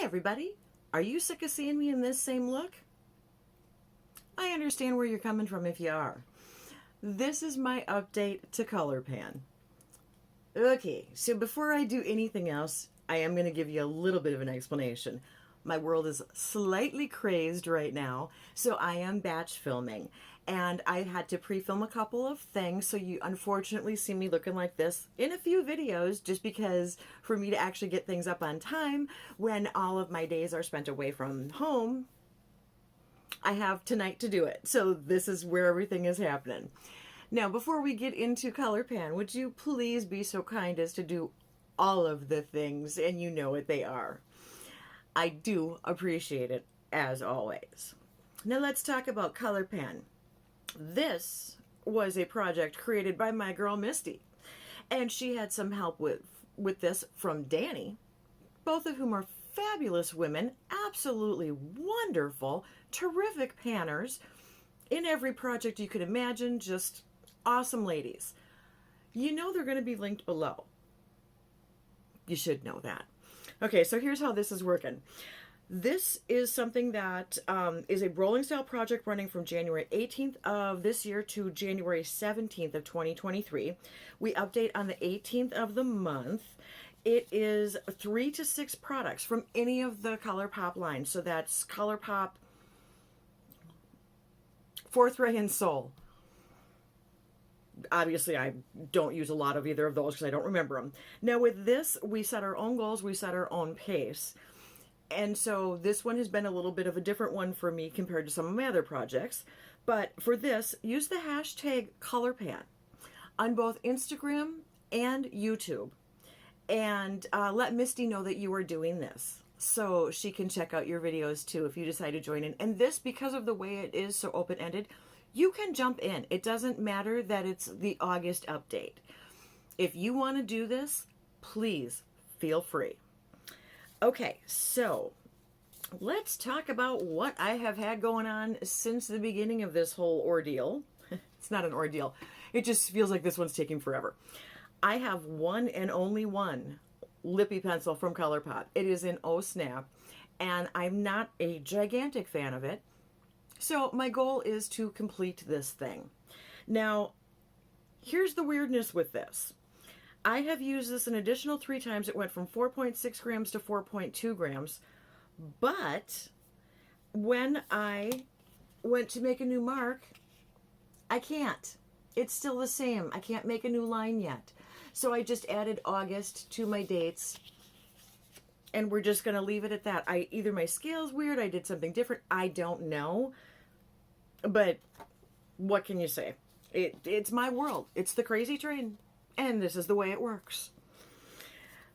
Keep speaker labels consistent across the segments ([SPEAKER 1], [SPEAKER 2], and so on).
[SPEAKER 1] everybody. Are you sick of seeing me in this same look? I understand where you're coming from if you are. This is my update to ColourPan. Okay, so before I do anything else, I am going to give you a little bit of an explanation. My world is slightly crazed right now, so I am batch filming. And I had to pre-film a couple of things, so you unfortunately see me looking like this in a few videos, just because for me to actually get things up on time when all of my days are spent away from home, I have tonight to do it. So this is where everything is happening. Now, before we get into ColourPan, would you please be so kind as to do all of the things, and you know what they are. I do appreciate it, as always. Now let's talk about ColourPan. This was a project created by my girl Misty, and she had some help with this from Danny, both of whom are fabulous women, absolutely wonderful, terrific panners in every project you could imagine, just awesome ladies. You know they're going to be linked below. You should know that. Okay, so here's how this is working. This is something that is a rolling style project running from January 18th of this year to January 17th of 2023. We update on the 18th of the month. It is 3 to 6 products from any of the ColourPop lines. So that's ColourPop, Fourth Ray, and Soul. Obviously, I don't use a lot of either of those because I don't remember them. Now with this, we set our own goals, we set our own pace. And so this one has been a little bit of a different one for me compared to some of my other projects. But for this, use the hashtag ColourPan on both Instagram and YouTube. And let Misty know that you are doing this, so she can check out your videos too if you decide to join in. And this, because of the way it is so open-ended, you can jump in. It doesn't matter that it's the August update. If you want to do this, please feel free. Okay, so let's talk about what I have had going on since the beginning of this whole ordeal. It's not an ordeal. It just feels like this one's taking forever. I have one and only one lippy pencil from ColourPop. It is in Oh Snap, and I'm not a gigantic fan of it. So my goal is to complete this thing. Now, here's the weirdness with this. I have used this an additional 3 times. It went from 4.6 grams to 4.2 grams. But when I went to make a new mark, I can't. It's still the same. I can't make a new line yet. So I just added August to my dates. And we're just going to leave it at that. Either my scale's weird, I did something different. I don't know. But what can you say? It's my world. It's the crazy train. And this is the way it works.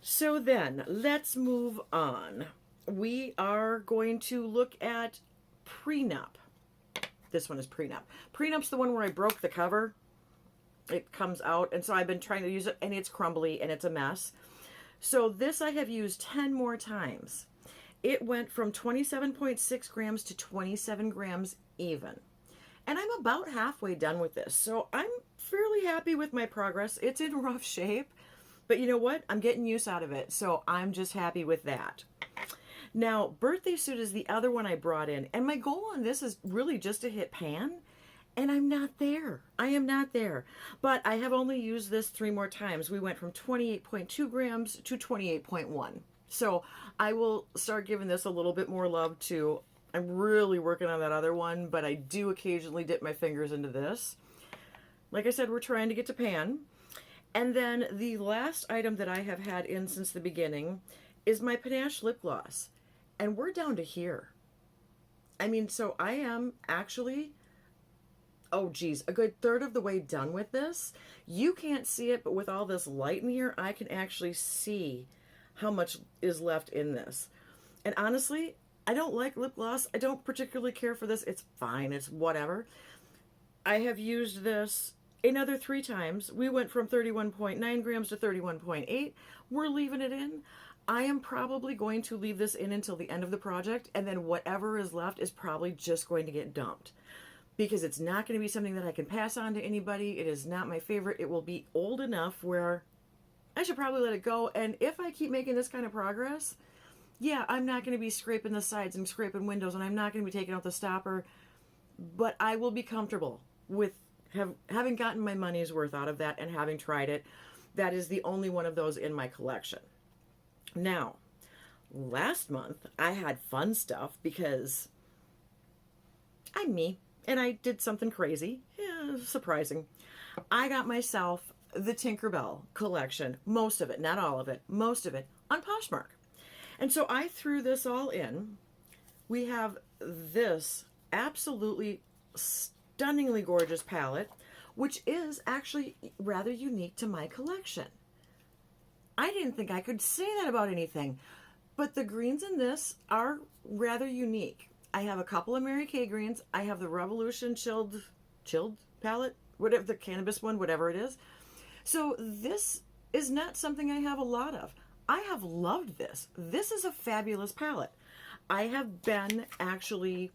[SPEAKER 1] So then, let's move on. We are going to look at Prenup. This one is Prenup. Prenup's the one where I broke the cover. It comes out, and so I've been trying to use it, and it's crumbly, and it's a mess. So this I have used 10 more times. It went from 27.6 grams to 27 grams even. And I'm about halfway done with this, so I'm fairly happy with my progress. It's in rough shape, but you know what? I'm getting use out of it, so I'm just happy with that. Now, Birthday Suit is the other one I brought in, and my goal on this is really just to hit pan, and I'm not there. I am not there, but I have only used this 3 more times. We went from 28.2 grams to 28.1, so I will start giving this a little bit more love too. I'm really working on that other one, but I do occasionally dip my fingers into this. Like I said, we're trying to get to pan. And then the last item that I have had in since the beginning is my Panache lip gloss. And we're down to here. I mean, so I am actually, oh geez, a good third of the way done with this. You can't see it, but with all this light in here, I can actually see how much is left in this. And honestly, I don't like lip gloss. I don't particularly care for this. It's fine. It's whatever. I have used this another 3 times. We went from 31.9 grams to 31.8. We're leaving it in. I am probably going to leave this in until the end of the project, and then whatever is left is probably just going to get dumped. Because it's not going to be something that I can pass on to anybody. It is not my favorite. It will be old enough where I should probably let it go. And if I keep making this kind of progress, Yeah, I'm not going to be scraping the sides and scraping windows, and I'm not going to be taking out the stopper, but I will be comfortable with having gotten my money's worth out of that and having tried it. That is the only one of those in my collection. Now, last month I had fun stuff because I'm me and I did something crazy. Yeah, surprising. I got myself the Tinkerbell collection, most of it, not all of it, most of it on Poshmark. And so I threw this all in. We have this absolutely stunningly gorgeous palette, which is actually rather unique to my collection. I didn't think I could say that about anything, but the greens in this are rather unique. I have a couple of Mary Kay greens. I have the Revolution chilled palette, whatever, the cannabis one, whatever it is. So this is not something I have a lot of. I have loved this. This is a fabulous palette. I have been actually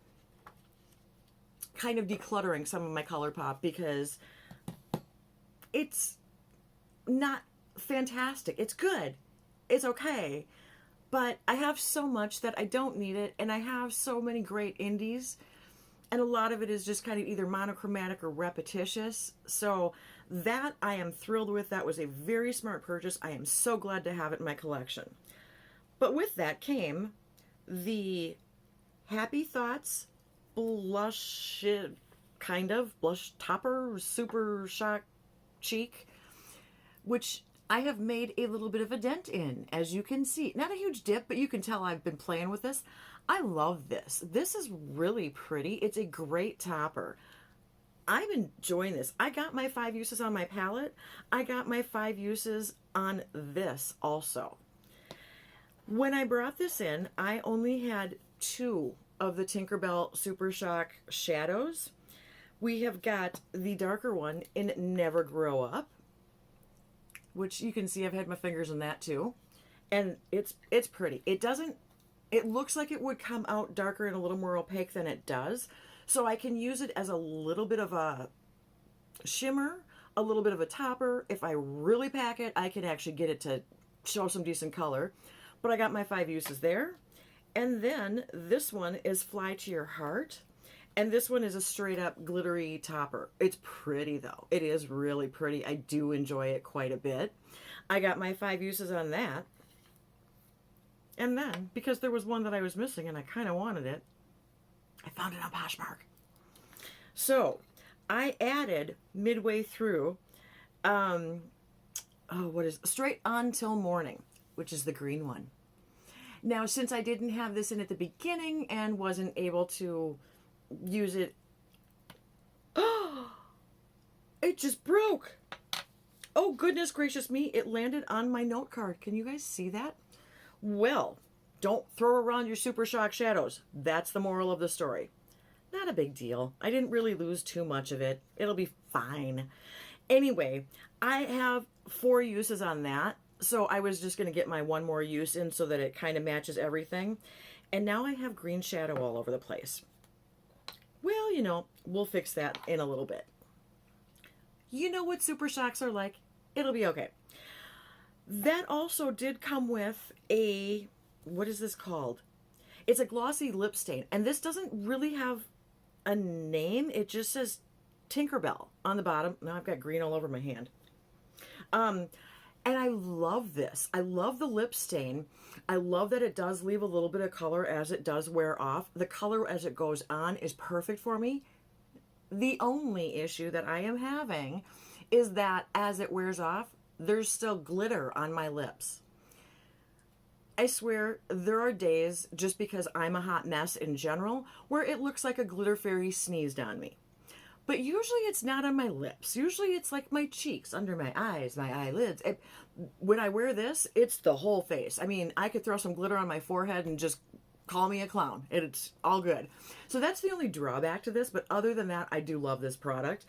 [SPEAKER 1] kind of decluttering some of my ColourPop because it's not fantastic. It's good. It's okay. But I have so much that I don't need it, and I have so many great indies, and a lot of it is just kind of either monochromatic or repetitious. So that I am thrilled with. That was a very smart purchase. I am so glad to have it in my collection. But with that came the Happy Thoughts blush, kind of blush topper, super shock cheek, which I have made a little bit of a dent in, as you can see. Not a huge dip, but you can tell I've been playing with this. I love this. This is really pretty. It's a great topper. I'm enjoying this. I got my 5 uses on my palette. I got my 5 uses on this also. When I brought this in, I only had 2 of the Tinkerbell Super Shock shadows. We have got the darker one in Never Grow Up, which you can see I've had my fingers in that too. And it's pretty. It looks like it would come out darker and a little more opaque than it does. So I can use it as a little bit of a shimmer, a little bit of a topper. If I really pack it, I can actually get it to show some decent color. But I got my 5 uses there. And then this one is Fly to Your Heart. And this one is a straight up glittery topper. It's pretty though. It is really pretty. I do enjoy it quite a bit. I got my 5 uses on that. And then, because there was one that I was missing and I kind of wanted it, I found it on Poshmark. So I added midway through, Straight On Till Morning, which is the green one. Now, since I didn't have this in at the beginning and wasn't able to use it, it just broke. Oh, goodness gracious me. It landed on my note card. Can you guys see that? Well, don't throw around your Super Shock shadows. That's the moral of the story. Not a big deal. I didn't really lose too much of it. It'll be fine. Anyway, I have 4 uses on that. So I was just going to get my 1 more use in so that it kind of matches everything. And now I have green shadow all over the place. Well, you know, we'll fix that in a little bit. You know what Super Shocks are like. It'll be okay. That also did come with a, what is this called? It's a glossy lip stain. And this doesn't really have a name. It just says Tinkerbell on the bottom. Now I've got green all over my hand. And I love this. I love the lip stain. I love that it does leave a little bit of color as it does wear off. The color as it goes on is perfect for me. The only issue that I am having is that as it wears off, there's still glitter on my lips. I swear there are days, just because I'm a hot mess in general, where it looks like a glitter fairy sneezed on me. But usually it's not on my lips. Usually it's like my cheeks, under my eyes, my eyelids. When I wear this, it's the whole face. I mean, I could throw some glitter on my forehead and just call me a clown. It's all good. So that's the only drawback to this, but other than that, I do love this product.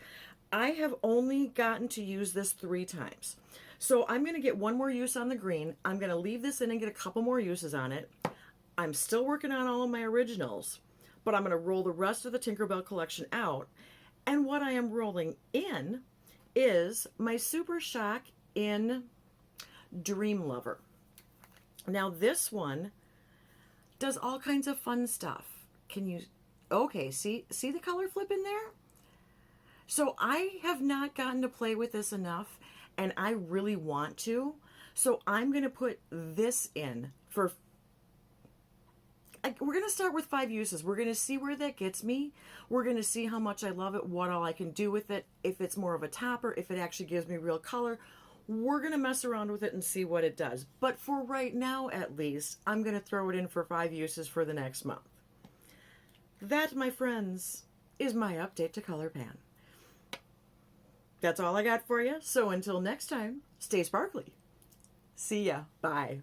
[SPEAKER 1] I have only gotten to use this 3 times. So I'm going to get 1 more use on the green. I'm going to leave this in and get a couple more uses on it. I'm still working on all of my originals, but I'm going to roll the rest of the Tinkerbell collection out. And what I am rolling in is my Super Shock in Dream Lover. Now this one does all kinds of fun stuff. Can you, okay, see the color flip in there? So I have not gotten to play with this enough, and I really want to. So I'm going to put this in for, we're going to start with 5 uses. We're going to see where that gets me. We're going to see how much I love it, what all I can do with it, if it's more of a topper, if it actually gives me real color. We're going to mess around with it and see what it does. But for right now, at least, I'm going to throw it in for 5 uses for the next month. That, my friends, is my update to ColourPan. That's all I got for you. So until next time, stay sparkly. See ya. Bye.